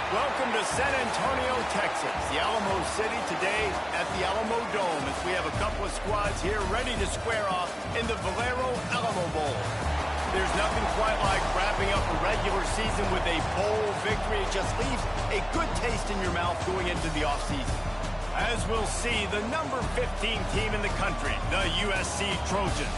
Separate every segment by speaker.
Speaker 1: Welcome to San Antonio, Texas, the Alamo City today at the Alamo Dome as we have a couple of squads here ready to square off in the Valero Alamo Bowl. There's nothing quite like wrapping up a regular season with a bowl victory. It just leaves a good taste in your mouth going into the offseason. As we'll see, the number 15 team in the country, the USC Trojans,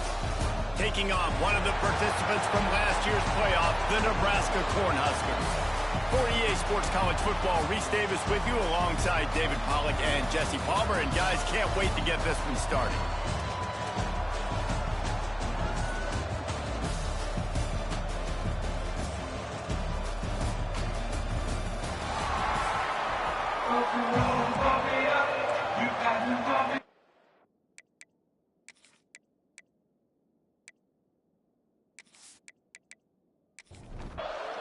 Speaker 1: taking on one of the participants from last year's playoff, the Nebraska Cornhuskers. For EA Sports College Football, Reese Davis with you alongside David Pollack and Jesse Palmer. And guys, can't wait to get this one started.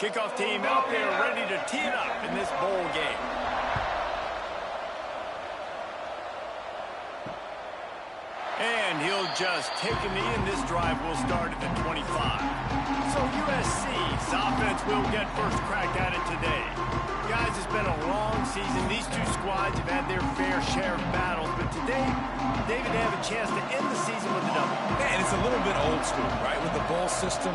Speaker 1: Kickoff team out there ready to tee it up in this bowl game. And he'll just take a knee, and this drive will start at the 25. So USC's offense will get first crack at it today. Guys, it's been a long season. These two squads have had their fair share of battles, but today, David, they have a chance to end the season with a W.
Speaker 2: Man, it's a little bit old school, right? With the bowl system,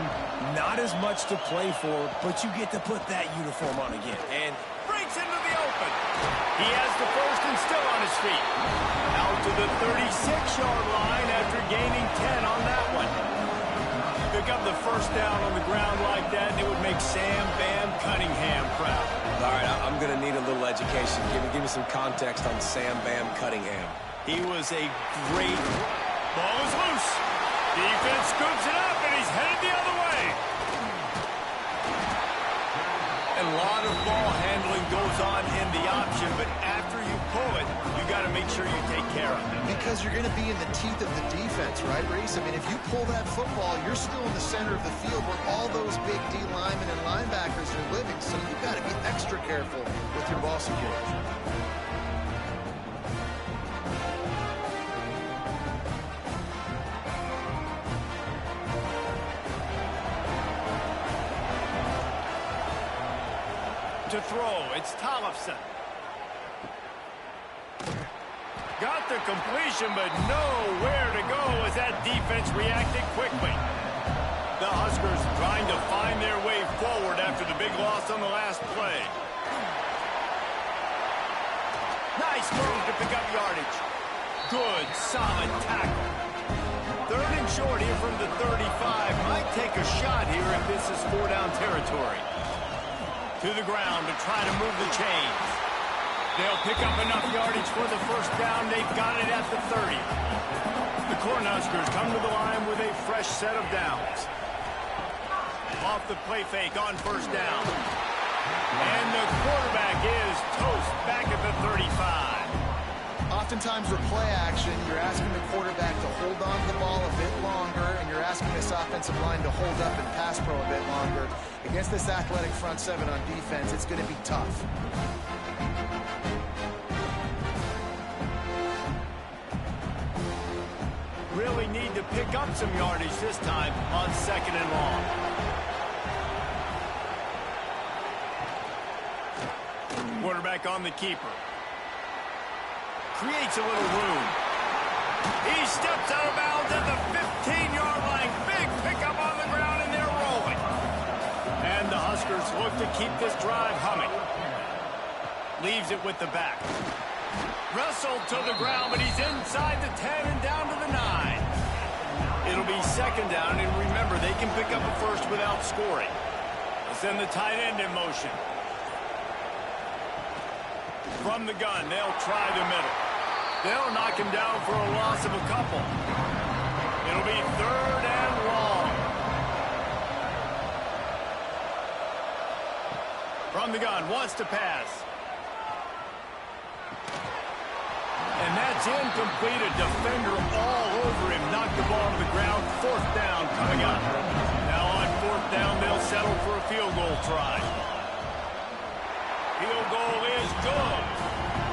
Speaker 2: not as much to play for, but you get to put that uniform on again. And
Speaker 1: breaks into the open. He has the first and still on his feet. Out to the 36-yard line after gaining 10 on that one. Pick up the first down on the ground like that, and it would make Sam Bam Cunningham proud.
Speaker 2: All right, I'm going to need a little education. Give me some context on Sam Bam Cunningham.
Speaker 1: He was a great... Ball is loose. Defense scoops it up, and he's headed the other way. And a lot of ball handling goes on in the option, but after you pull it, you got to make sure you take care of it.
Speaker 3: Because you're going to be in the teeth of the defense, right, Reese? I mean, if you pull that football, you're still in the center of the field where all those big D linemen and linebackers are living, so you've got to be extra careful with your ball security.
Speaker 1: To throw, it's Tollefson. Got the completion, but nowhere to go as that defense reacted quickly. The Huskers trying to find their way forward after the big loss on the last play. Nice move to pick up yardage. Good, solid tackle. Third and short here from the 35. Might take a shot here if this is 4-down territory. To the ground to try to move the chains. They'll pick up enough yardage for the first down. They've got it at the 30. The Cornhuskers come to the line with a fresh set of downs. Off the play fake on first down. And the quarterback is toast back at the 35.
Speaker 3: Oftentimes with play action, you're asking the quarterback to hold on to the ball a bit longer, and you're asking this offensive line to hold up and pass pro a bit longer. Against this athletic front seven on defense, it's going to be tough.
Speaker 1: Really need to pick up some yardage this time on second and long. Quarterback on the keeper. Creates a little room. He steps out of bounds at the 15-yard line. Big pickup on the ground, and they're rolling. And the Huskers look to keep this drive humming. Leaves it with the back. Wrestled to the ground, but he's inside the 10 and down to the 9. It'll be second down, and remember, they can pick up a first without scoring. They'll send the tight end in motion. From the gun, they'll try the middle. They'll knock him down for a loss of a couple. It'll be third and long. From the gun, wants to pass. And that's incomplete. A defender all over him. Knocked the ball to the ground. Fourth down coming up. Now on fourth down, they'll settle for a field goal try. Field goal is good.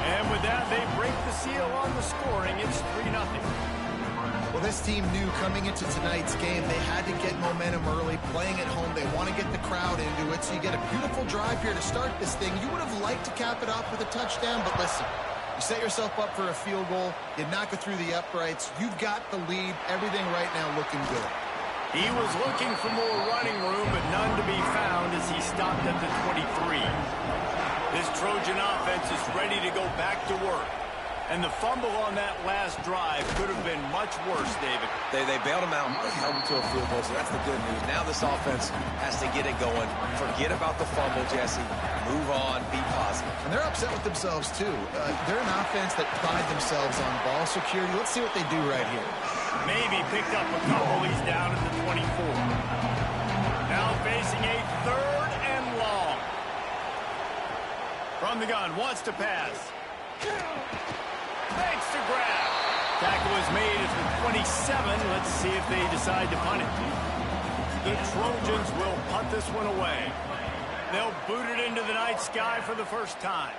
Speaker 1: And with that, they break the seal on the scoring. It's 3-0.
Speaker 3: Well, this team knew coming into tonight's game they had to get momentum early, playing at home. They want to get the crowd into it, so you get a beautiful drive here to start this thing. You would have liked to cap it off with a touchdown, but listen, you set yourself up for a field goal, you knock it through the uprights, you've got the lead, everything right now looking good.
Speaker 1: He was looking for more running room, but none to be found as he stopped at the 23. This Trojan offense is ready to go back to work. And the fumble on that last drive could have been much worse, David.
Speaker 2: They bailed him out and held him to a field goal, so that's the good news. Now this offense has to get it going. Forget about the fumble, Jesse. Move on, be positive.
Speaker 3: And they're upset with themselves, too. They're an offense that pride themselves on ball security. Let's see what they do right here.
Speaker 1: Maybe picked up a couple. He's down at the 24. Now facing a 3rd and long. From the gun, wants to pass. Makes the grab. Tackle is made at the 27. Let's see if they decide to punt it. The Trojans will punt this one away. They'll boot it into the night sky for the first time.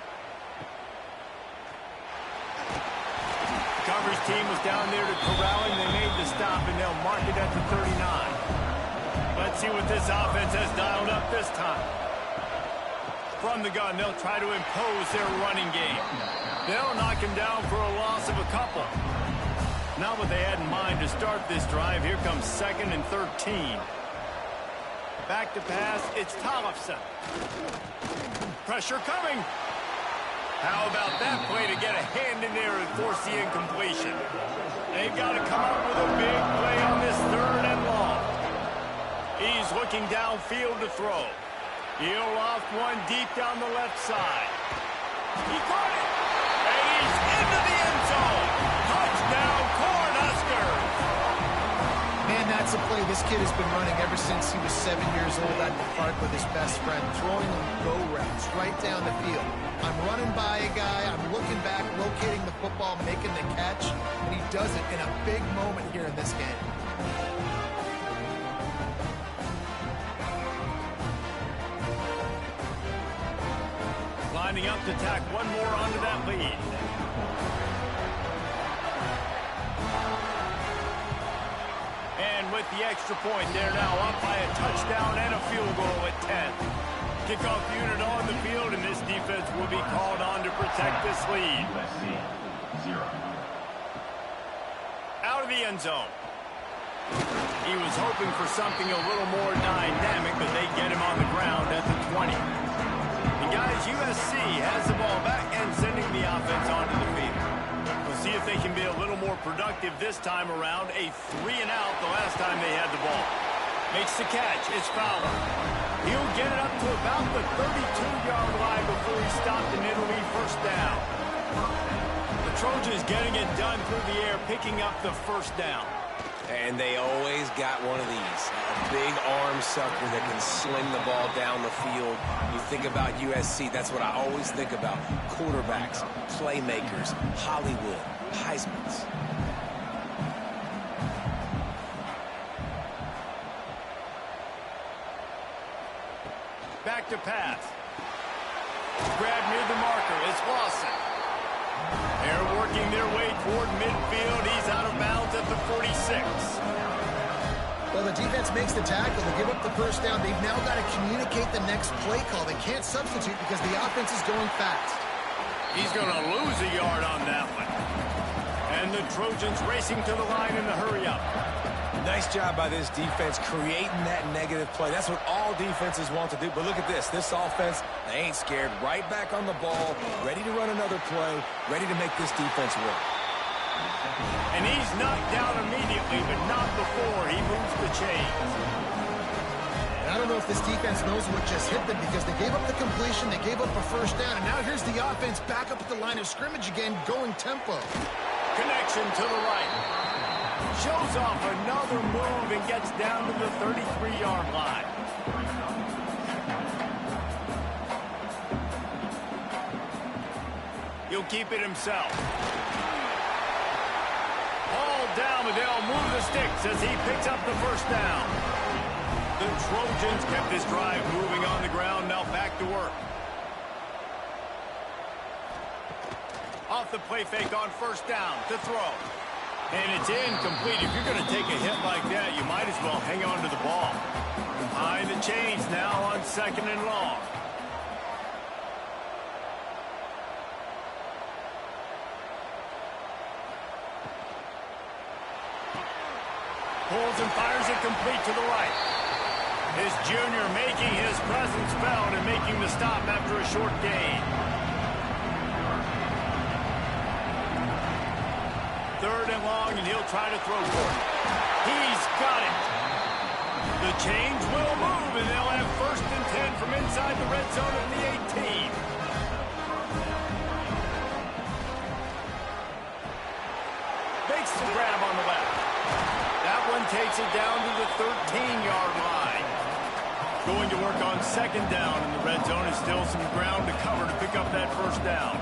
Speaker 1: Coverage team was down there to corral him. They made the stop, and they'll mark it at the 39. Let's see what this offense has dialed up this time. From the gun, they'll try to impose their running game. They'll knock him down for a loss of a couple. Not what they had in mind to start this drive. Here comes 2nd and 13. Back to pass. It's Tollefson. Pressure coming. How about that play to get a hand in there and force the incompletion? They've got to come up with a big play on this 3rd and long. He's looking downfield to throw. He'll loft one deep down the left side. He caught it. And he's into the end zone. Touchdown, Cornhuskers.
Speaker 3: Man, that's a play this kid has been running ever since he was 7 years old at the park with his best friend, throwing go routes right down the field. I'm running by a guy, I'm looking back, locating the football, making the catch, and he does it in a big moment here in this game.
Speaker 1: Lining up to tack one more onto that lead. And with the extra point, they're now up by a touchdown and a field goal at 10. Kickoff unit on the field, and this defense will be called on to protect this lead.
Speaker 4: USC, 0.
Speaker 1: Out of the end zone. He was hoping for something a little more dynamic, but they get him on the ground at the 20. And guys, USC has the ball back and sending the offense onto the field. We'll see if they can be a little more productive this time around. A 3 and out the last time they had the ball. Makes the catch. It's Fowler. He'll get it up to about the 32-yard line before he stopped, and it'll be first down. The Trojans getting it done through the air, picking up the first down.
Speaker 2: And they always got one of these. A big arm sucker that can sling the ball down the field. You think about USC, that's what I always think about. Quarterbacks, playmakers, Hollywood, Heismans.
Speaker 1: Back to pass. Grab near the marker. It's Lawson. They're working their way toward midfield. He's out of bounds at the 46.
Speaker 3: Well, the defense makes the tackle. They give up the first down. They've now got to communicate the next play call. They can't substitute because the offense is going fast.
Speaker 1: He's going to lose a yard on that one. And the Trojans racing to the line in the hurry-up.
Speaker 2: Nice job by this defense creating that negative play. That's what all defenses want to do. But look at this. This offense, they ain't scared. Right back on the ball, ready to run another play, ready to make this defense work.
Speaker 1: And he's knocked down immediately, but not before he moves the chains.
Speaker 3: And I don't know if this defense knows what just hit them because they gave up the completion, they gave up a first down, and now here's the offense back up at the line of scrimmage again, going tempo.
Speaker 1: Connection to the right. Shows off another move and gets down to the 33-yard line. He'll keep it himself. Ball down, but they'll move the sticks as he picks up the first down. The Trojans kept this drive moving on the ground, now back to work. Off the play fake on first down to throw. And it's incomplete. If you're going to take a hit like that, you might as well hang on to the ball. Behind the chains now on 2nd and long. Pulls and fires it complete to the right. His junior making his presence felt and making the stop after a short gain. 3rd and long, and he'll try to throw for it. He's got it. The chains will move, and they'll have 1st and 10 from inside the red zone at the 18. Makes the grab on the left. That one takes it down to the 13-yard line. Going to work on 2nd down in the red zone. Is still some ground to cover to pick up that 1st down.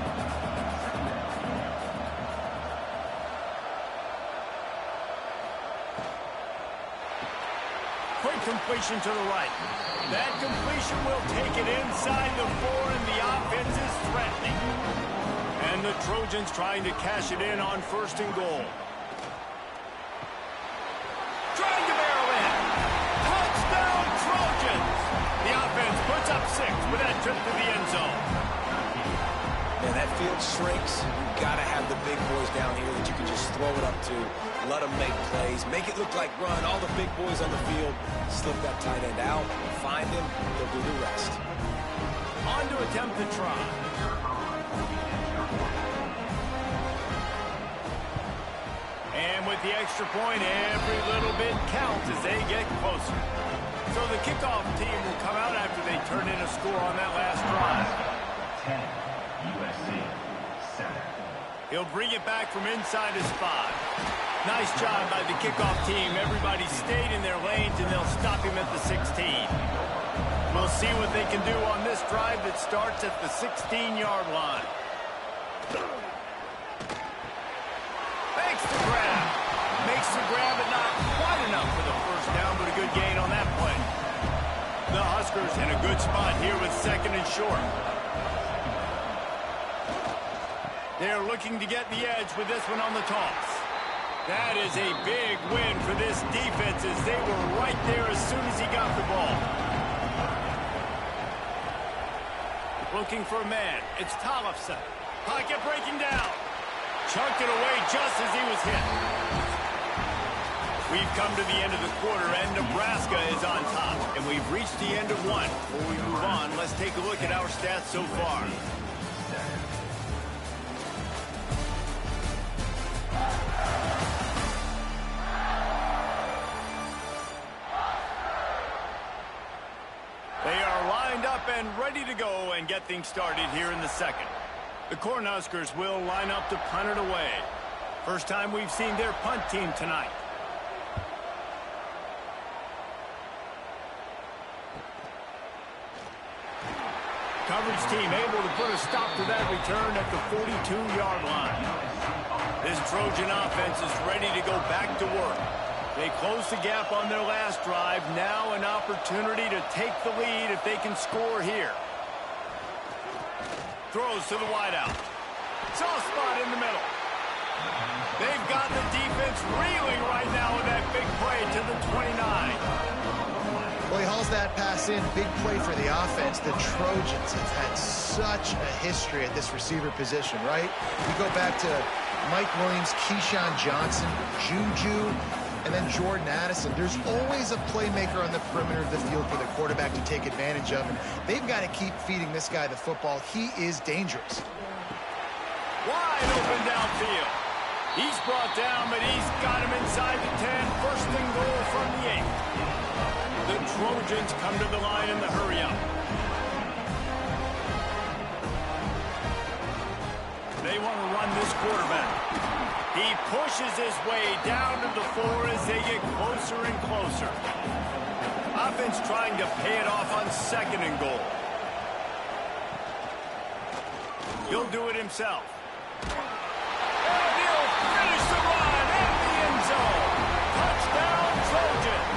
Speaker 1: Quick completion to the right. That completion will take it inside the 4, and the offense is threatening. And the Trojans trying to cash it in on 1st and goal. Trying to barrel in. Touchdown, Trojans! The offense puts up 6 with that trip to the end zone.
Speaker 2: Man, that field shrinks. You've got to have the big boys down here that you can just throw it up to. Let them make plays. Make it look like run. All the big boys on the field. Slip that tight end out. Find him. They'll do the rest.
Speaker 1: On to attempt the try. And with the extra point, every little bit counts as they get closer. So the kickoff team will come out after they turn in a score on that last drive.
Speaker 4: 10, USC, 7.
Speaker 1: He'll bring it back from inside his 5. Nice job by the kickoff team. Everybody stayed in their lanes, and they'll stop him at the 16. We'll see what they can do on this drive that starts at the 16-yard line. Makes the grab. Makes the grab, but not quite enough for the 1st down, but a good gain on that play. The Huskers in a good spot here with 2nd and short. They're looking to get the edge with this one on the toss. That is a big win for this defense as they were right there as soon as he got the ball. Looking for a man. It's Tollefson. Pocket breaking down. Chunked it away just as he was hit. We've come to the end of the quarter, and Nebraska is on top. And we've reached the end of one. Before we move on, let's take a look at our stats so far. They are lined up and ready to go and get things started here in the 2nd. The Cornhuskers will line up to punt it away. First time we've seen their punt team tonight. Coverage team able to put a stop to that return at the 42-yard line. This Trojan offense is ready to go back to work. They closed the gap on their last drive. Now an opportunity to take the lead if they can score here. Throws to the wideout. Soft spot in the middle. They've got the defense reeling right now with that big play to the 29.
Speaker 3: Well, he hauls that pass in. Big play for the offense. The Trojans have had such a history at this receiver position, right? You go back to Mike Williams, Keyshawn Johnson, Juju, and then Jordan Addison. There's always a playmaker on the perimeter of the field for the quarterback to take advantage of, and they've got to keep feeding this guy the football. He is dangerous.
Speaker 1: Wide open downfield. He's brought down, but he's got him inside the 10. 1st and goal from the 8. The Trojans come to the line in the hurry-up. They want to run this quarterback. He pushes his way down to the 4 as they get closer and closer. Offense trying to pay it off on 2nd and goal. He'll do it himself. And he'll finish the run in the end zone. Touchdown, Trojans.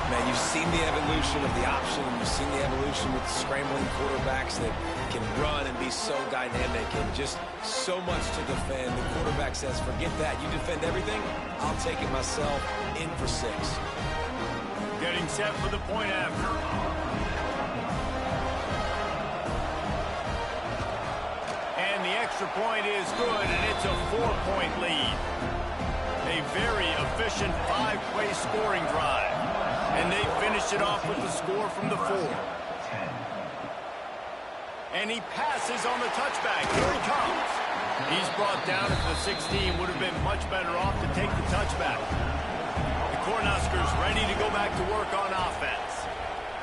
Speaker 2: Man, You've seen the evolution of the option, and you've seen the evolution with scrambling quarterbacks that can run and be so dynamic and just so much to defend. The quarterback says, forget that. You defend everything, I'll take it myself. In for 6.
Speaker 1: Getting set for the point after. And the extra point is good, and it's a 4-point lead. A very efficient 5-play scoring drive. And they finish it off with the score from the 4. And he passes on the touchback. Here he comes. He's brought down at the 16. Would have been much better off to take the touchback. The Cornhuskers ready to go back to work on offense.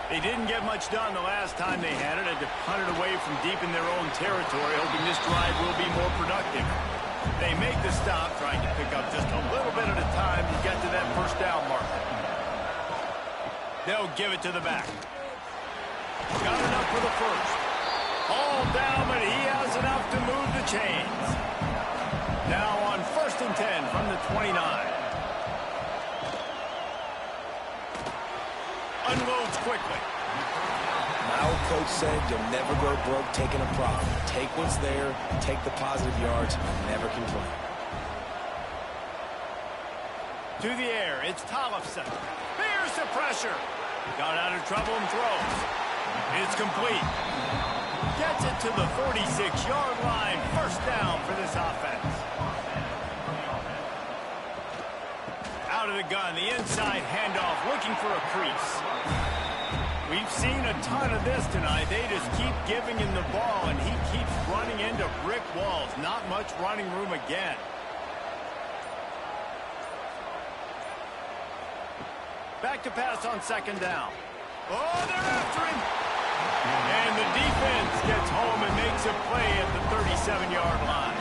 Speaker 1: They didn't get much done the last time they had it. Had to punt it away from deep in their own territory, hoping this drive will be more productive. They make the stop, trying to pick up just a little bit at a time to get to that first down marker. They'll give it to the back. Got enough for the first. All down, but he has enough to move the chains. Now on 1st and 10 from the 29. Unloads quickly.
Speaker 2: My old coach said you'll never go broke taking a problem. Take what's there, take the positive yards, and never complain.
Speaker 1: To the air, it's Tollefson. Bears the pressure. Got out of trouble and throws. It's complete. Gets it to the 46-yard line. First down for this offense. Out of the gun, the inside handoff, looking for a crease. We've seen a ton of this tonight. They just keep giving him the ball, and he keeps running into brick walls. Not much running room again. Back to pass on 2nd down. Oh, they're after him. And the defense gets home and makes a play at the 37-yard line.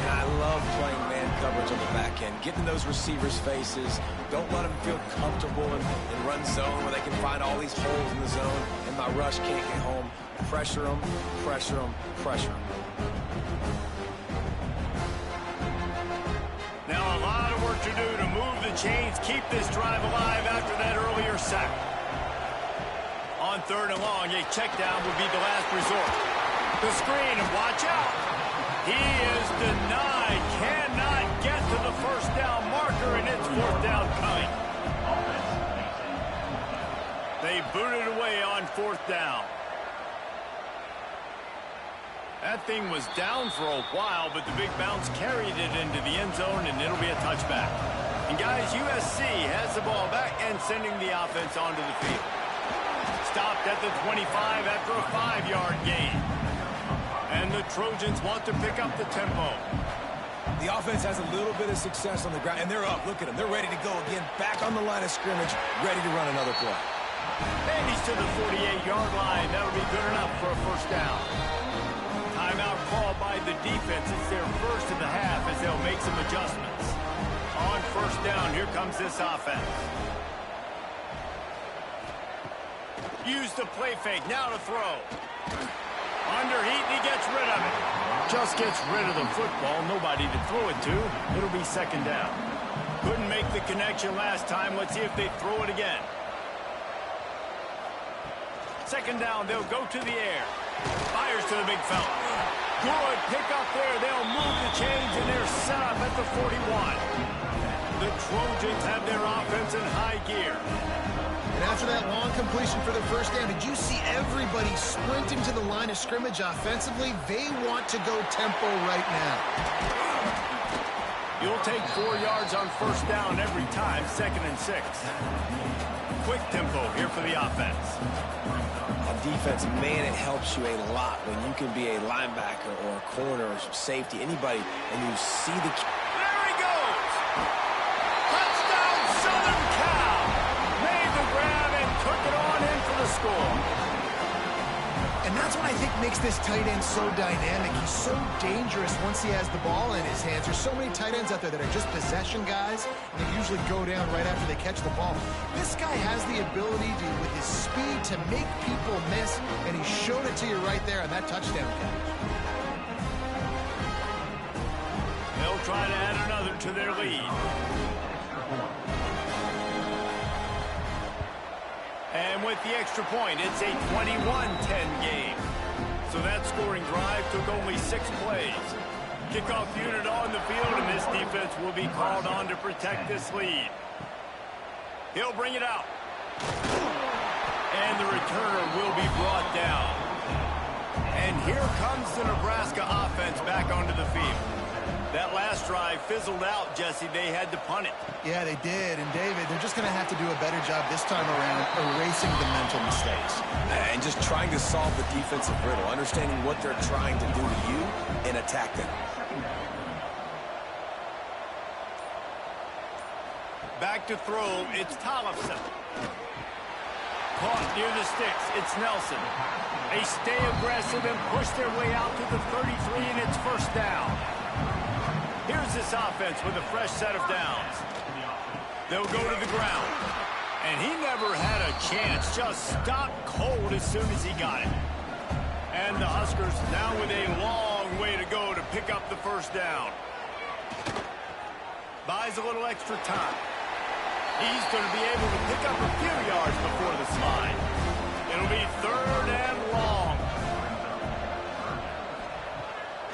Speaker 2: And I love playing man coverage on the back end. Getting those receivers' faces. Don't let them feel comfortable in run zone where they can find all these holes in the zone and my rush can't get home. Pressure them, pressure them, pressure them.
Speaker 1: Now a lot of work to do to move the chains, keep this drive alive after that earlier sack. On 3rd and long, a check down would be the last resort. The screen, and watch out. He is denied, cannot get to the first down marker, and it's 4th down coming. They booted away on 4th down. That thing was down for a while, but the big bounce carried it into the end zone, and it'll be a touchback. And guys, USC has the ball back and sending the offense onto the field. Stopped at the 25 after a 5-yard gain. And the Trojans want to pick up the tempo.
Speaker 2: The offense has a little bit of success on the ground, and they're up. Look at them. They're ready to go again. Back on the line of scrimmage, ready to run another play.
Speaker 1: And he's to the 48-yard line. That'll be good enough for a first down. Timeout called by the defense. It's their first of the half as they'll make some adjustments. On 1st down, here comes this offense. Use the play fake. Now to throw. Under heat, and he gets rid of it. Just gets rid of the football. Nobody to throw it to. It'll be 2nd down. Couldn't make the connection last time. Let's see if they throw it again. 2nd down, they'll go to the air. Fires to the big fella. Good pick up there. They'll move the chains, and they're set up at the 41. The Trojans have their offense in high gear.
Speaker 3: And after that long completion for the first down, did you see everybody sprinting to the line of scrimmage offensively? They want to go tempo right now.
Speaker 1: You'll take 4 yards on 1st down every time, 2nd and 6. Quick tempo here for the offense.
Speaker 2: On defense, man, it helps you a lot when you can be a linebacker or a corner or safety, anybody, and you see the...
Speaker 1: There he goes! Touchdown, Southern Cal! Made the grab and took it on in for the score.
Speaker 3: And that's what I think makes this tight end so dynamic. He's so dangerous once he has the ball in his hands. There's so many tight ends out there that are just possession guys, and they usually go down right after they catch the ball. This guy has the ability to, with his speed, to make people miss, and he showed it to you right there on that touchdown catch.
Speaker 1: They'll try to add another to their lead. And with the extra point, it's a 21-10 game. So that scoring drive took only 6 plays. Kickoff unit on the field, and this defense will be called on to protect this lead. He'll bring it out. And the returner will be brought down. And here comes the Nebraska offense back onto the field. That last drive fizzled out, Jesse. They had to punt it.
Speaker 3: Yeah, they did. And, David, they're just going to have to do a better job this time around erasing the mental mistakes.
Speaker 2: And just trying to solve the defensive riddle, understanding what they're trying to do to you and attack them.
Speaker 1: Back to throw, it's Tollefson. Caught near the sticks, it's Nelson. They stay aggressive and push their way out to the 33, and it's first down. Here's this offense with a fresh set of downs. They'll go to the ground. And he never had a chance, just stopped cold as soon as he got it. And the Huskers now with a long way to go to pick up the first down. Buys a little extra time. He's going to be able to pick up a few yards before the slide. It'll be 3rd and long.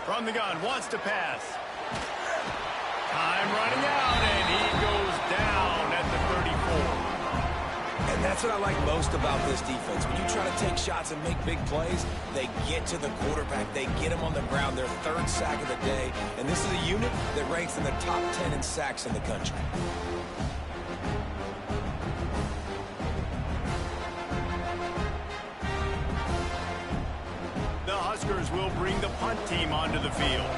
Speaker 1: From the gun, wants to pass. Time running out, and he goes down at the 34.
Speaker 2: And that's what I like most about this defense. When you try to take shots and make big plays, they get to the quarterback. They get him on the ground, their 3rd sack of the day. And this is a unit that ranks in the top 10 in sacks in the country.
Speaker 1: The Huskers will bring the punt team onto the field.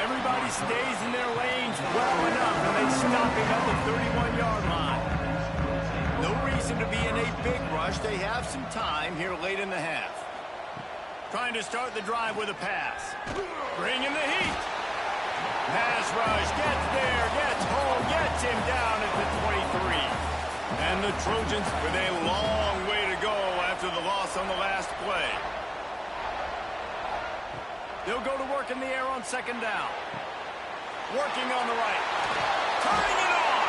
Speaker 1: Everybody stays in their lanes well enough, and they stop him at the 31-yard line. No reason to be in a big rush. They have some time here late in the half. Trying to start the drive with a pass. Bringing the heat. Pass rush, gets there, gets home, gets him down at the 23. And the Trojans with a long way to go after the loss on the last play. They'll go to work in the air on 2nd down. Working on the right. Turning it on!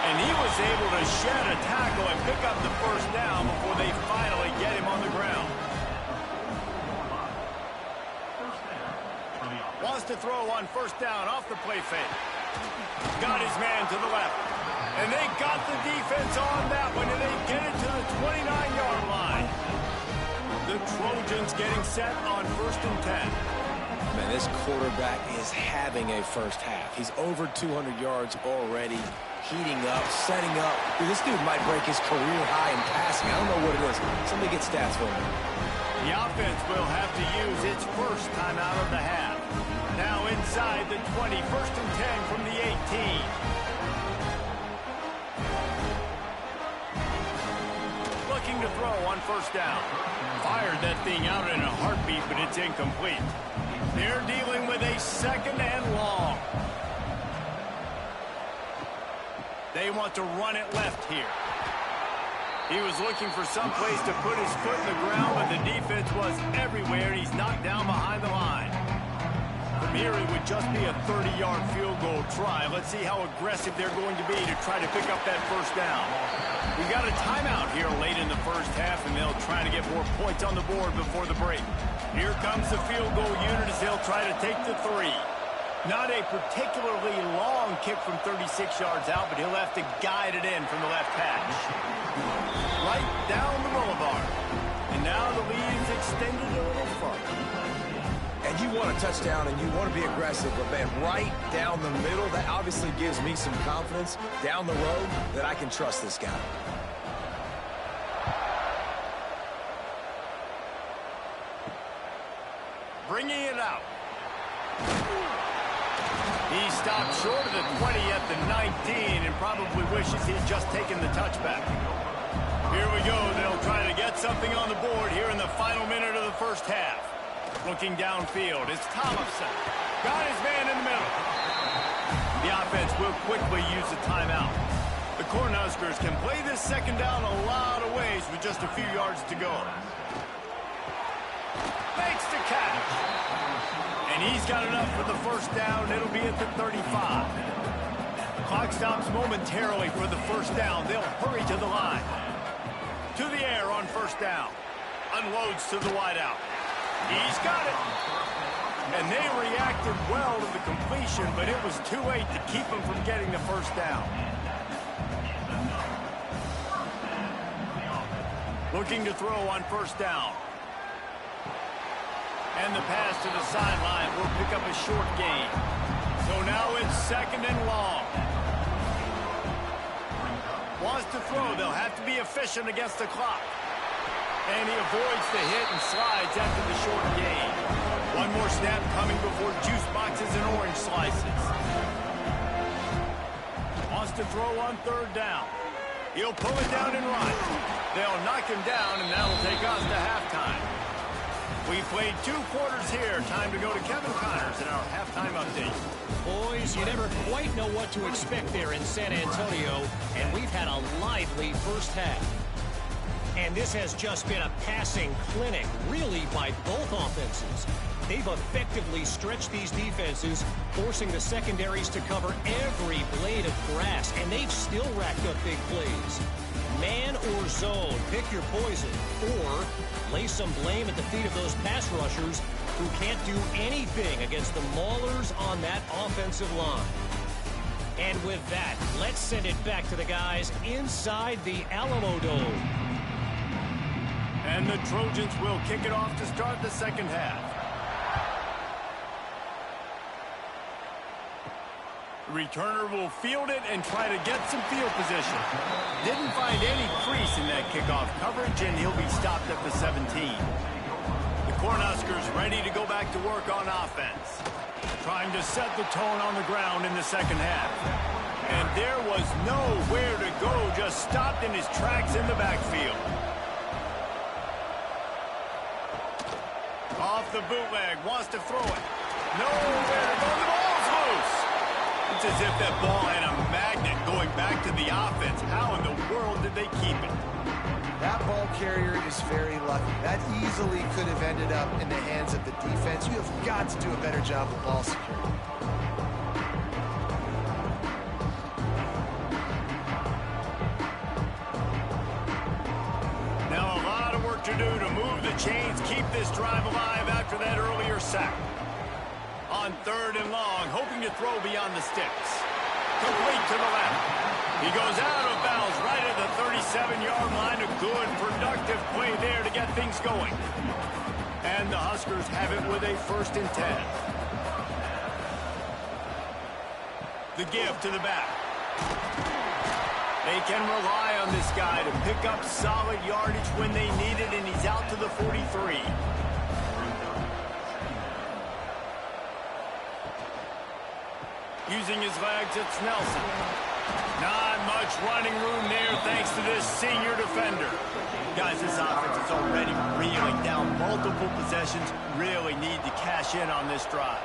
Speaker 1: And he was able to shed a tackle and pick up the first down before they finally get him on the ground. Wants to throw on 1st down off the play fake. Got his man to the left. And they got the defense on that one, and they get it to the 29-yard line. The Trojans getting set on 1st and 10.
Speaker 2: Man, this quarterback is having a first half. He's over 200 yards already, heating up, setting up. Dude, this dude might break his career high in passing. I don't know what it is. Somebody get stats for him.
Speaker 1: The offense will have to use its first time out of the half. Now inside the 20, 1st and 10 from the 18. Looking to throw on 1st down. Fired that thing out in a heartbeat, but it's incomplete. They're dealing with a 2nd and long. They want to run it left here. He was looking for some place to put his foot in the ground, but the defense was everywhere, and he's knocked down behind the line. From here, it would just be a 30-yard field goal try. Let's see how aggressive they're going to be to try to pick up that 1st down. We got a timeout here late in the first half, and they'll try to get more points on the board before the break. Here comes the field goal unit as they'll try to take the 3. Not a particularly long kick from 36 yards out, but he'll have to guide it in from the left hash. Right down the boulevard. And now the lead's extended a little further.
Speaker 2: And you want a touchdown and you want to be aggressive, but man, right down the middle, that obviously gives me some confidence down the road that I can trust this guy.
Speaker 1: Bringing it out. He stopped short of the 20 at the 19 and probably wishes he'd just taken the touchback. Here we go. They'll try to get something on the board here in the final minute of the first half. Looking downfield, it's Tollefson. Got his man in the middle. The offense will quickly use the timeout. The Cornhuskers can play this 2nd down a lot of ways with just a few yards to go. Makes the catch. And he's got enough for the first down. It'll be at the 35. Clock stops momentarily for the first down. They'll hurry to the line. To the air on first down. Unloads to the wideout. He's got it. And they reacted well to the completion, but it was too late to keep him from getting the first down. Looking to throw on first down. And the pass to the sideline will pick up a short gain. So now it's second and long. Wants to throw. They'll have to be efficient against the clock. And he avoids the hit and slides after the short gain. One more snap coming before juice boxes and orange slices. Wants to throw on third down. He'll pull it down and run. They'll knock him down, and that'll take us to halftime. We played 2 quarters here. Time to go to Kevin Connors in our halftime update.
Speaker 5: Boys, you never quite know what to expect there in San Antonio, and we've had a lively first half. And this has just been a passing clinic, really, by both offenses. They've effectively stretched these defenses, forcing the secondaries to cover every blade of grass, and they've still racked up big plays. Man or zone, pick your poison, or lay some blame at the feet of those pass rushers who can't do anything against the maulers on that offensive line. And with that, let's send it back to the guys inside the Alamo Dome.
Speaker 1: And the Trojans will kick it off to start the second half. The returner will field it and try to get some field position. Didn't find any crease in that kickoff coverage, and he'll be stopped at the 17. The Cornhuskers ready to go back to work on offense. Trying to set the tone on the ground in the second half. And there was nowhere to go, just stopped in his tracks in the backfield. Off the bootleg, wants to throw it. Nowhere to go, the ball's loose. It's as if that ball had a magnet going back to the offense. How in the world did they keep it?
Speaker 3: That ball carrier is very lucky. That easily could have ended up in the hands of the defense. You have got to do a better job of ball security.
Speaker 1: Now a lot of work to do to move the chains, keep this drive alive after that earlier sack. On third and long, hoping to throw beyond the sticks. Complete to the left. He goes out of bounds right at the 37-yard line. A good, productive play there to get things going. And the Huskers have it with a 1st and 10. The give to the back. They can rely on this guy to pick up solid yardage when they need it, and he's out to the 43. Using his legs, it's Nelson. Not much running room there thanks to this senior defender. Guys, this offense is already reeling down multiple possessions. Really need to cash in on this drive.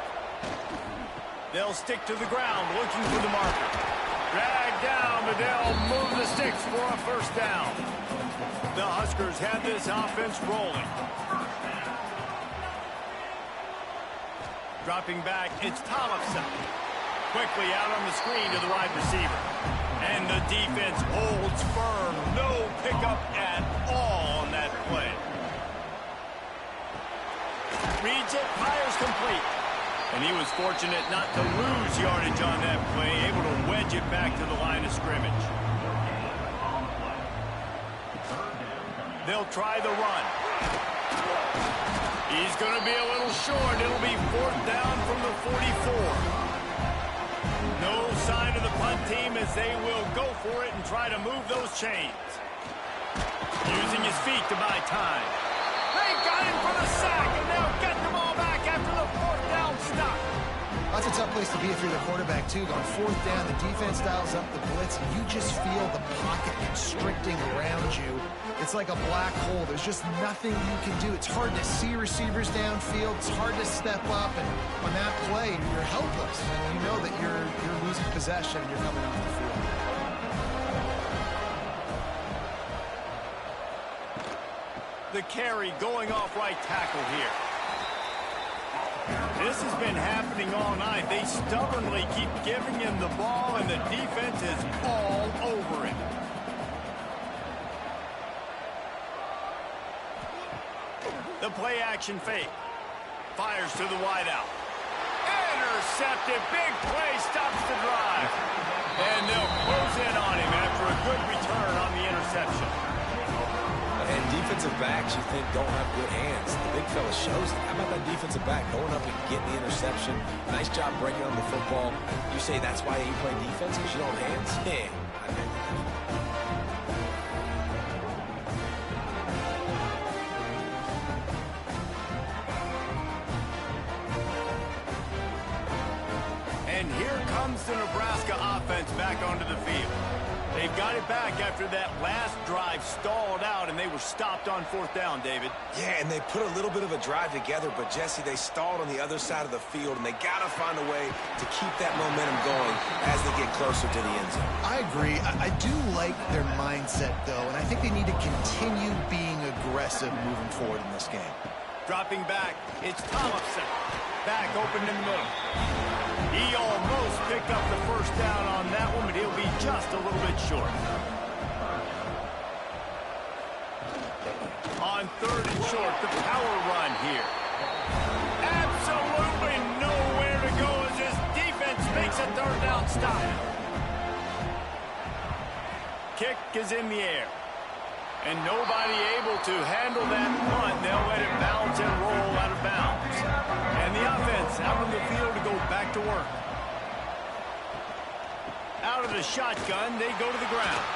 Speaker 1: They'll stick to the ground looking for the marker. Drag down, but they'll move the sticks for a first down. The Huskers have this offense rolling. Dropping back, it's Tollefson. Quickly out on the screen to the wide receiver. And the defense holds firm. No pickup at all on that play. Reads it, fires complete. And he was fortunate not to lose yardage on that play, able to wedge it back to the line of scrimmage. They'll try the run. He's going to be a little short. It'll be 4th down from the 44. No sign of the punt team as they will go for it and try to move those chains. Using his feet to buy time. They got him for the sack, and they'll get the ball back after the 4th down stop.
Speaker 3: That's a tough place to be if you're the quarterback, too. Going 4th down, the defense dials up the blitz, and you just feel the pocket constricting around you. It's like a black hole. There's just nothing you can do. It's hard to see receivers downfield. It's hard to step up, and on that play, you're helpless. You know that you're losing possession and you're coming off the field.
Speaker 1: The carry going off right tackle here. This has been happening all night. They stubbornly keep giving him the ball, and the defense is all over it. The play action fake. Fires to the wideout. Intercepted. Big play stops the drive. And they'll close in on him after a good return on the interception.
Speaker 2: And defensive backs you think don't have good hands. The big fella shows it. How about that defensive back going up and getting the interception? Nice job breaking on the football. You say that's why you play defense, because you don't have hands? Yeah.
Speaker 1: And here comes the Nebraska offense back onto the field. They've got it back after that last drive stalled out, and they were stopped on 4th down, David.
Speaker 2: Yeah, and they put a little bit of a drive together, but, Jesse, they stalled on the other side of the field, and they got to find a way to keep that momentum going as they get closer to the end zone.
Speaker 3: I agree. I do like their mindset, though, and I think they need to continue being aggressive moving forward in this game.
Speaker 1: Dropping back, it's Tollefson. Back open in the middle. He almost picked up the first down on that one, but he'll be just a little bit short. On 3rd and short, the power run here. Absolutely nowhere to go as this defense makes a 3rd down stop. Kick is in the air. And nobody able to handle that punt. They'll let it bounce and roll out of bounds. And the offense out on the field to go back to work. Out of the shotgun, they go to the ground.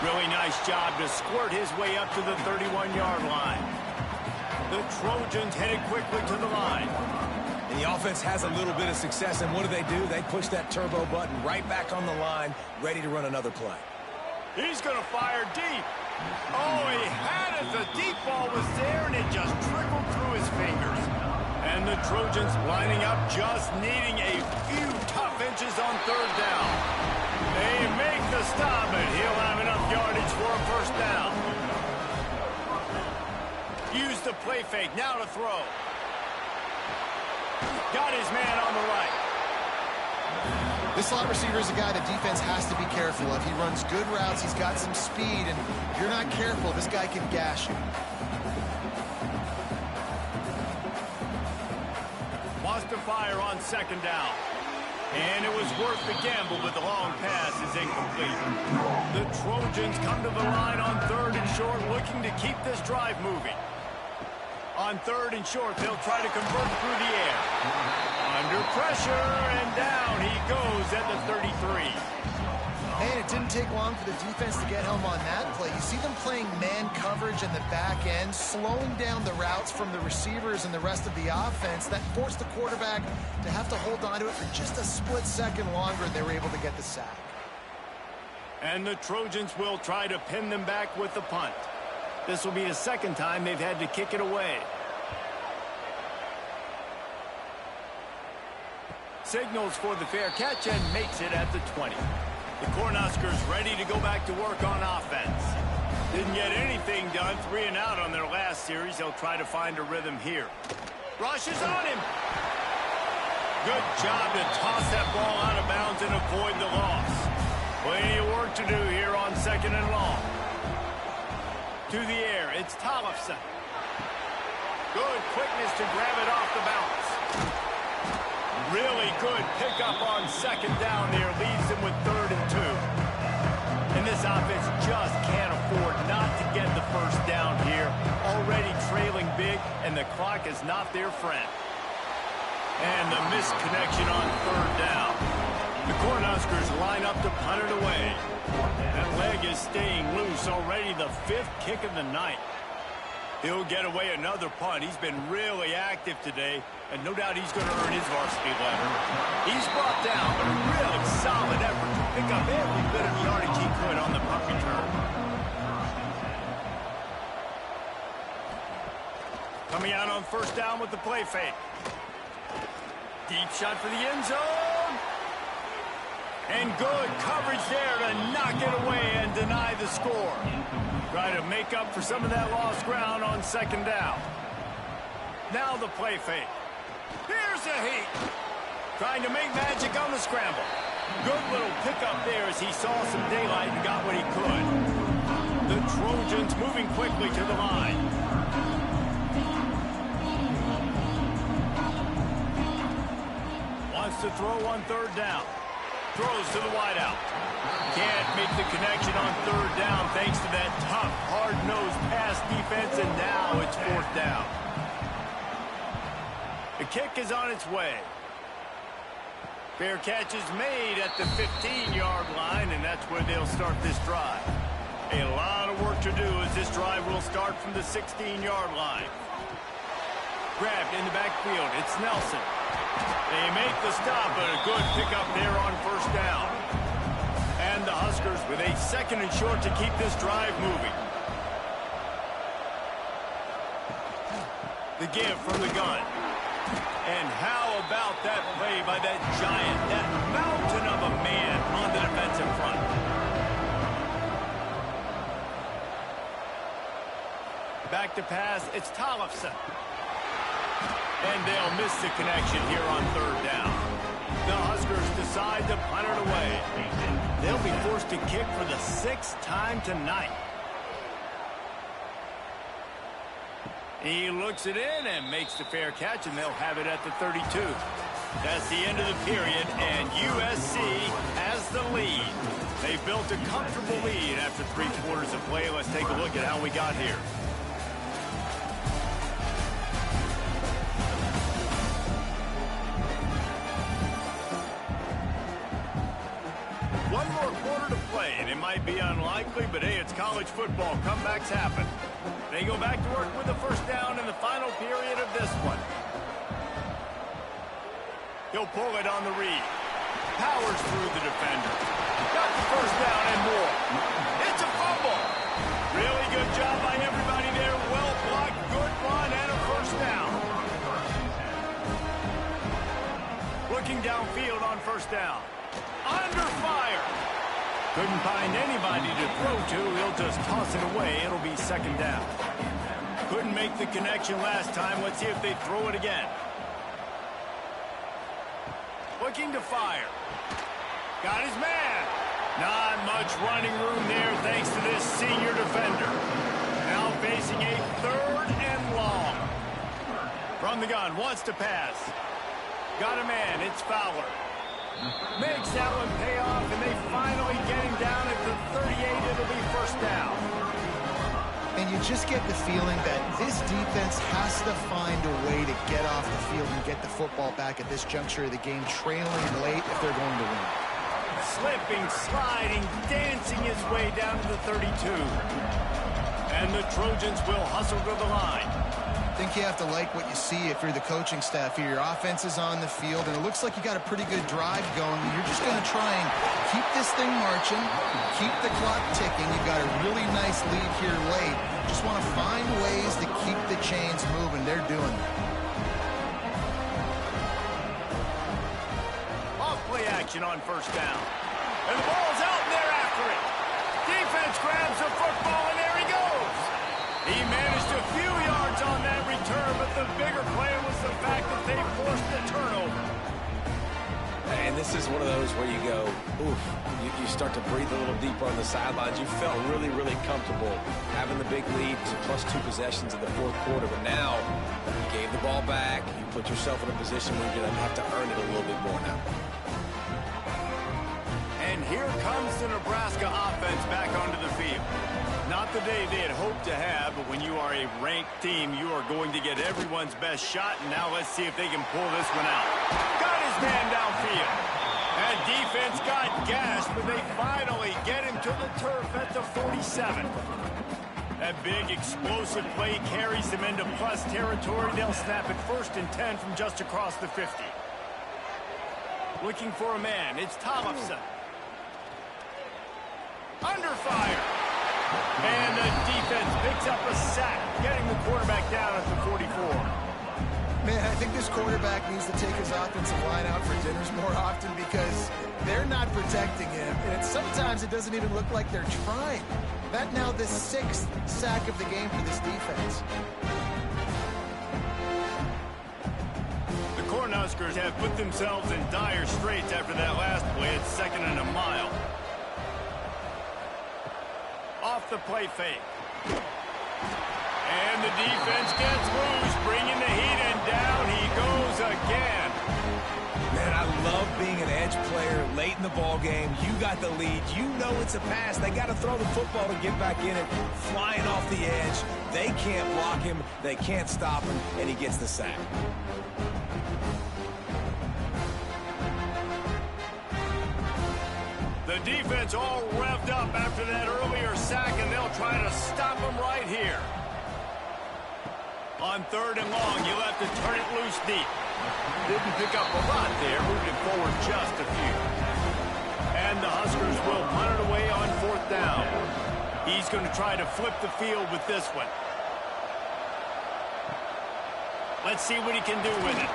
Speaker 1: Really nice job to squirt his way up to the 31-yard line. The Trojans headed quickly to the line.
Speaker 2: And the offense has a little bit of success, and what do? They push that turbo button right back on the line, ready to run another play.
Speaker 1: He's going to fire deep. Oh, he had it. The deep ball was there, and it just trickled through his fingers. And the Trojans lining up, just needing a few tough inches on 3rd down. They make the stop, and he'll have enough yardage for a 1st down. Use the play fake, now to throw. Got his man on the right.
Speaker 3: This slot receiver is a guy the defense has to be careful of. He runs good routes. He's got some speed, and if you're not careful, this guy can gash you.
Speaker 1: Wants to fire on 2nd down. And it was worth the gamble, but the long pass is incomplete. The Trojans come to the line on 3rd and short, looking to keep this drive moving. On 3rd and short, they'll try to convert through the air. Under pressure, and down he goes at the 33.
Speaker 3: Man, it didn't take long for the defense to get home on that play. You see them playing man coverage in the back end, slowing down the routes from the receivers and the rest of the offense. That forced the quarterback to have to hold on to it for just a split second longer, and they were able to get the sack.
Speaker 1: And the Trojans will try to pin them back with the punt. This will be the 2nd time they've had to kick it away. Signals for the fair catch and makes it at the 20. The Cornhuskers ready to go back to work on offense. Didn't get anything done, 3 and out on their last series. They'll try to find a rhythm here. Rushes on him. Good job to toss that ball out of bounds and avoid the loss. Plenty of work to do here on 2nd and long. To the air, it's Tollefson. Good quickness to grab it off the bounce. Really good pickup on 2nd down there. Leaves them with 3rd and 2. And this offense just can't afford not to get the 1st down here. Already trailing big, and the clock is not their friend. And the misconnection on 3rd down. The Cornhuskers line up to punt it away. That leg is staying loose. Already the 5th kick of the night. He'll get away another punt. He's been really active today, and no doubt he's going to earn his varsity letter. He's brought down, but a really solid effort to pick up every bit of yardage he could on the punt return. Coming out on 1st down with the play fake. Deep shot for the end zone. And good coverage there to knock it away and deny the score. Try to make up for some of that lost ground on 2nd down. Now the play fake. Here's a heat. Trying to make magic on the scramble. Good little pickup there as he saw some daylight and got what he could. The Trojans moving quickly to the line. Wants to throw on third down. Throws to the wideout. Can't make the connection on third down thanks to that tough, hard-nosed pass defense, and now it's fourth down. The kick is on its way. Fair catch is made at the 15-yard line, and that's where they'll start this drive. A lot of work to do as this drive will start from the 16-yard line. Grabbed in the backfield. It's Nelson. They make the stop, but a good pickup there on first down. And the Huskers with a second and short to keep this drive moving. The give from the gun. And how about that play by that giant, that mountain of a man on the defensive front? Back to pass, it's Tollefson. And they'll miss the connection here on third down. The Huskers decide to punt it away. They'll be forced to kick for the 6th time tonight. He looks it in and makes the fair catch, and they'll have it at the 32. That's the end of the period, and USC has the lead. They built a comfortable lead after 3 quarters of play. Let's take a look at how we got here. One more quarter to play, and it might be unlikely, but hey, it's college football. Comebacks happen. They go back to work with the first down in the final period of this one. He'll pull it on the read. Powers through the defender. Got the first down and more. It's a fumble. Really good job by everybody there. Well blocked, good run, and a first down. Looking downfield on first down. Under fire. Couldn't find anybody to throw to. He'll just toss it away. It'll be second down. Couldn't make the connection last time. Let's see if they throw it again. Looking to fire. Got his man. Not much running room there thanks to this senior defender. Now facing a third and long. From the gun, wants to pass. Got a man. It's Fowler. Makes that one pay off, and they finally get him down at the 38. It'll be first down.
Speaker 3: And you just get the feeling that this defense has to find a way to get off the field and get the football back at this juncture of the game, trailing late if they're going to win.
Speaker 1: Slipping, sliding, dancing his way down to the 32. And the Trojans will hustle to the line.
Speaker 3: I think you have to like what you see if you're the coaching staff here. Your offense is on the field, and it looks like you got a pretty good drive going. You're just going to try and keep this thing marching, keep the clock ticking. You've got a really nice lead here late. Just want to find ways to keep the chains moving. They're doing it.
Speaker 1: Off play action on first down. And the ball's out, and they're after it. Defense grabs the football, and there he goes. He managed a few yards on that return, but the bigger play was the fact that they forced the turnover.
Speaker 2: And this is one of those where you go, oof, you start to breathe a little deeper on the sidelines. You felt really, really comfortable having the big lead to +2 possessions in the fourth quarter. But now you gave the ball back. You put yourself in a position where you're going to have to earn it a little bit more now.
Speaker 1: And here comes the Nebraska offense back onto the field. Not the day they had hoped to have, but when you are a ranked team, you are going to get everyone's best shot. And now let's see if they can pull this one out. Got his man downfield. That defense got gashed, but they finally get him to the turf at the 47. That big explosive play carries them into plus territory. They'll snap it 1st and 10 from just across the 50. Looking for a man. It's Tollefson. Under fire. And the defense picks up a sack, getting the quarterback down at the 44.
Speaker 3: Man, I think this quarterback needs to take his offensive line out for dinners more often because they're not protecting him. And sometimes it doesn't even look like they're trying. That now the 6th sack of the game for this defense.
Speaker 1: The Cornhuskers have put themselves in dire straits after that last play at 2nd and a mile. Off the play fake. And the defense gets loose, bringing the heat, and down he goes again.
Speaker 2: Man, I love being an edge player late in the ball game. You got the lead. You know it's a pass. They got to throw the football to get back in it. Flying off the edge. They can't block him. They can't stop him, and he gets the sack.
Speaker 1: The defense all revved up after that earlier sack, and they'll try to stop him right here. On 3rd and long, you'll have to turn it loose deep. Didn't pick up a lot there, moved it forward just a few. And the Huskers will punt it away on 4th down. He's going to try to flip the field with this one. Let's see what he can do with it.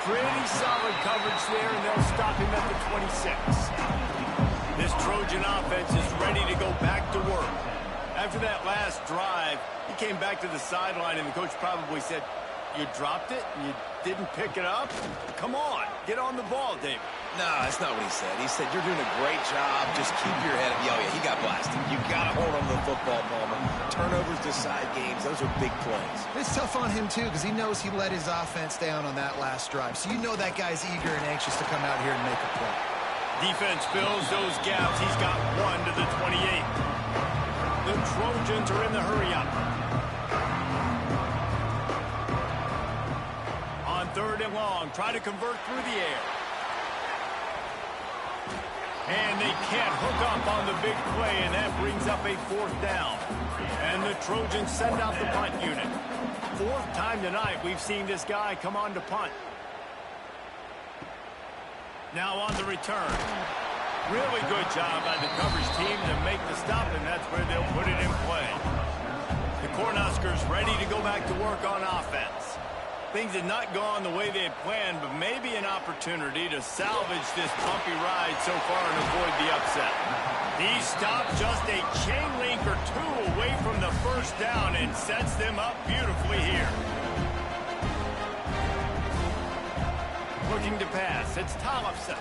Speaker 1: Pretty solid coverage there, and they'll stop him at the 26. This Trojan offense is ready to go back to work. After that last drive, he came back to the sideline, and the coach probably said, "You dropped it and you didn't pick it up? Come on, get on the ball, David."
Speaker 2: No, that's not what he said. He said, "You're doing a great job. Just keep your head up." Yeah, he got blasted. You got to hold on to the football, Palmer. Turnovers decide games. Those are big plays.
Speaker 3: It's tough on him, too, because he knows he let his offense down on that last drive. So you know that guy's eager and anxious to come out here and make a play.
Speaker 1: Defense fills those gaps. He's got 1 to the 28. The Trojans are in the hurry-up. On 3rd and long, try to convert through the air. And they can't hook up on the big play, and that brings up a 4th down. And the Trojans send out the punt unit. 4th time tonight we've seen this guy come on to punt. Now on the return. Really good job by the coverage team to make the stop, and that's where they'll put it in play. The Cornhuskers ready to go back to work on offense. Things had not gone the way they had planned, but maybe an opportunity to salvage this bumpy ride so far and avoid the upset. He stopped just a chain link or 2 away from the 1st down and sets them up beautifully here. Looking to pass. It's Tollefson.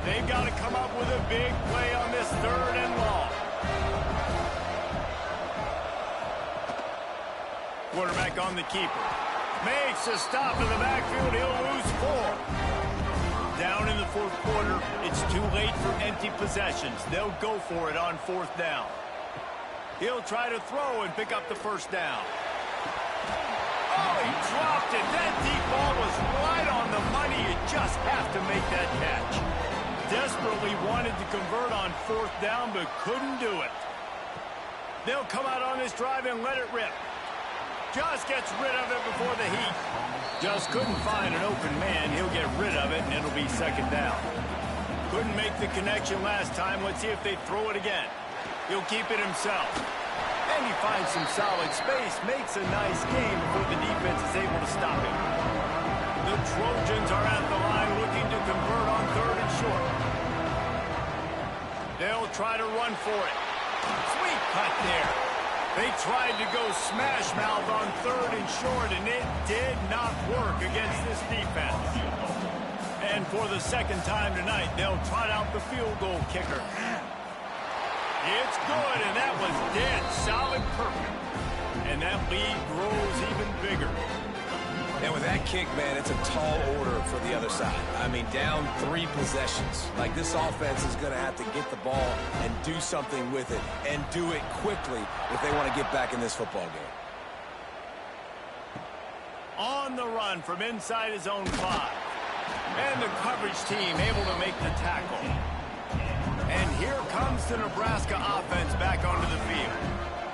Speaker 1: They've got to come up with a big play on this 3rd and long. Quarterback on the keeper. Makes a stop in the backfield. He'll lose 4. Down in the 4th quarter, it's too late for empty possessions. They'll go for it on 4th down. He'll try to throw and pick up the 1st down. Oh, he dropped it. That deep ball was right on the money. You just have to make that catch. Desperately wanted to convert on 4th down, but couldn't do it. They'll come out on this drive and let it rip. Just gets rid of it before the heat. Just couldn't find an open man. He'll get rid of it, and it'll be 2nd down. Couldn't make the connection last time. Let's see if they throw it again. He'll keep it himself. And he finds some solid space. Makes a nice game before the defense is able to stop him. The Trojans are at the line looking to convert on 3rd and short. They'll try to run for it. Sweet cut there. They tried to go smash mouth on 3rd and short, and it did not work against this defense. And for the 2nd time tonight, they'll trot out the field goal kicker. It's good, and that was dead solid perfect. And that lead grows even bigger.
Speaker 2: And with that kick, man, it's a tall order for the other side. I mean, down 3 possessions. Like, this offense is going to have to get the ball and do something with it, and do it quickly if they want to get back in this football game.
Speaker 1: On the run from inside his own 5. And the coverage team able to make the tackle. And here comes the Nebraska offense back onto the field.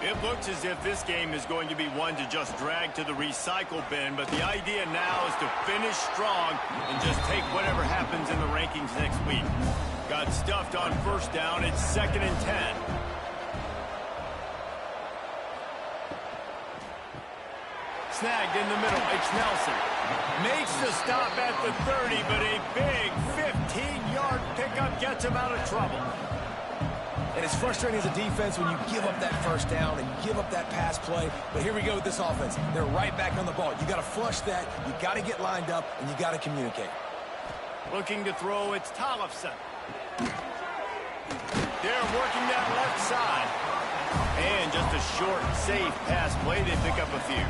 Speaker 1: It looks as if this game is going to be one to just drag to the recycle bin, but the idea now is to finish strong and just take whatever happens in the rankings next week. Got stuffed on 1st down. It's 2nd and 10. Snagged in the middle. It's Nelson. Makes the stop at the 30, but a big 15-yard pickup gets him out of trouble.
Speaker 2: And it's frustrating as a defense when you give up that first down and give up that pass play. But here we go with this offense. They're right back on the ball. You got to flush that. You got to get lined up, and you got to communicate.
Speaker 1: Looking to throw, it's Tollefson. They're working that left side. And just a short, safe pass play. They pick up a few.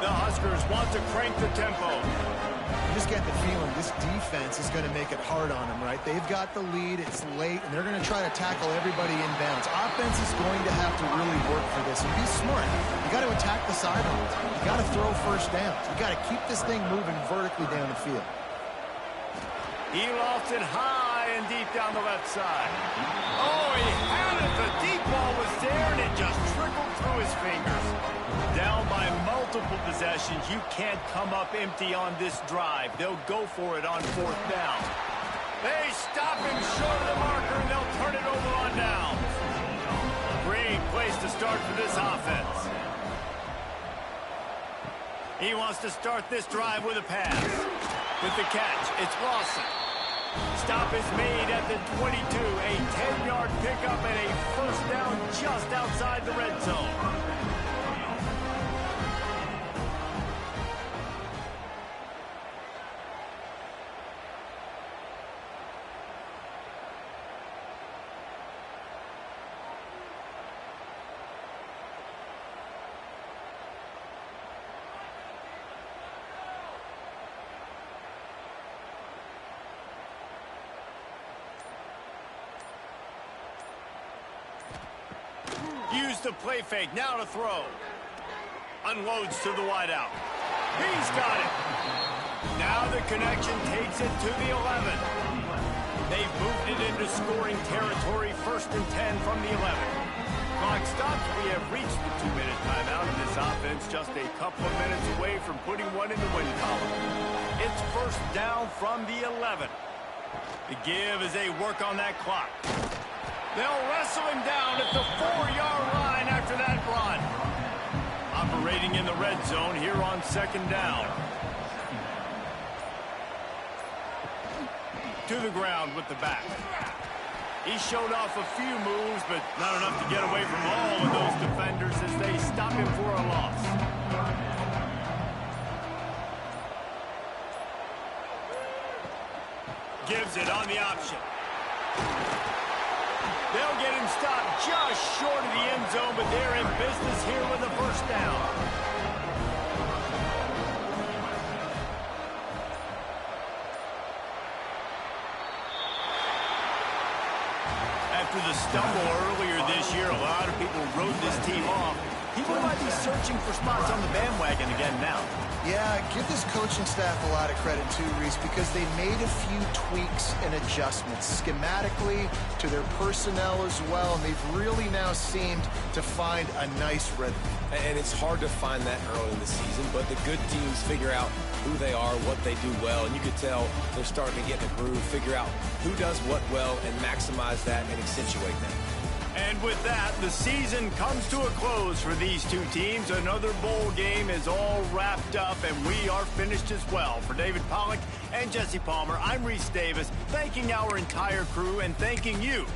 Speaker 1: The Huskers want to crank the tempo.
Speaker 3: You just get the feeling this defense is going to make it hard on them, right? They've got the lead. It's late, and they're going to try to tackle everybody inbounds. Offense is going to have to really work for this and be smart. You got to attack the sidelines. You got to throw first downs. You got to keep this thing moving vertically down the field.
Speaker 1: He lofts it high and deep down the left side. Oh, he had it. The deep ball was there, and it just trickled through his fingers. Down by multiple possessions. You can't come up empty on this drive. They'll go for it on 4th down. They stop him short of the marker, and they'll turn it over on down. Great place to start for this offense. He wants to start this drive with a pass. With the catch, it's Lawson. Stop is made at the 22. A 10-yard pickup and a first down just outside the red zone. Use the play fake, now to throw. Unloads to the wideout. He's got it. Now the connection takes it to the 11. They've moved it into scoring territory, 1st and 10 from the 11. Clock stops. We have reached the 2-minute timeout, and this offense just a couple of minutes away from putting one in the win column. It's first down from the 11. The give as they work on that clock. They'll wrestle him down at the 4-yard line after that run. Operating in the red zone here on 2nd down. To the ground with the back. He showed off a few moves, but not enough to get away from all of those defenders as they stop him for a loss. Gives it on the option. They'll get him stopped just short of the end zone, but they're in business here with a first down. After the stumble earlier this year, a lot of people wrote this team off. People might be searching for spots on the bandwagon again now.
Speaker 3: Yeah, give this coaching staff a lot of credit too, Reese, because they made a few tweaks and adjustments schematically to their personnel as well, and they've really now seemed to find a nice rhythm.
Speaker 2: And it's hard to find that early in the season, but the good teams figure out who they are, what they do well, and you could tell they're starting to get in a groove, figure out who does what well, and maximize that and accentuate that.
Speaker 1: And with that, the season comes to a close for these two teams. Another bowl game is all wrapped up, and we are finished as well. For David Pollack and Jesse Palmer, I'm Reese Davis, thanking our entire crew and thanking you